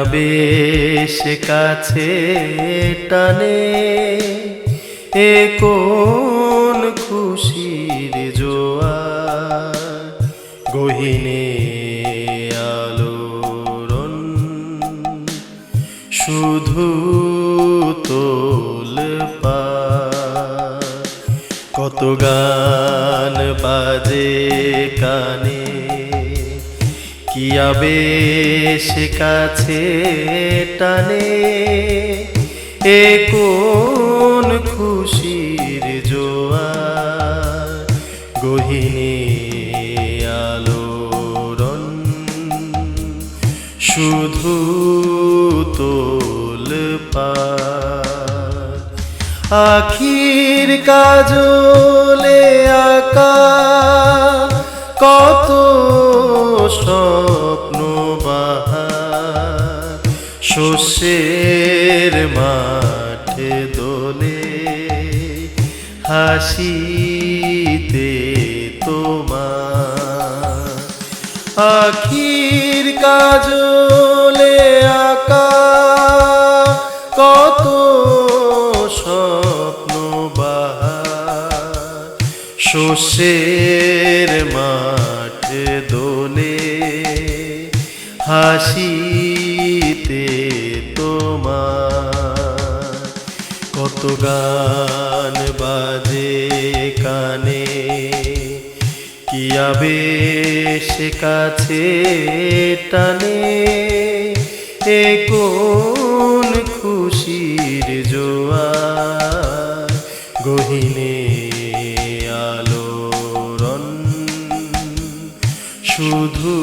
আবেশ কাছে টানে, এ কোন খুশির জোয়ার, গহীনে আলোড়ন শুধু তোলপাড়। কত গান বাজে কানে, কি আবেশ কাছে টানে, এ কোন খুশির জোয়ার, গহীনে আলোড়ন শুধু তোলপাড়। আখির কাজলে আঁকা কত স্বপ্ন বাহার, শস্যের মাঠে দোলে হাসিতে তোমার। আখির কাজলে আঁকা কত স্বপ্ন বাহার, শস্যের মাঠে দোলে হাসিতে তোমার। কত গান বাজে কানে, কি আবেশ কাছে টানে, এ কোন খুশির জোয়ার, গহীনে আলোড়ন শুধু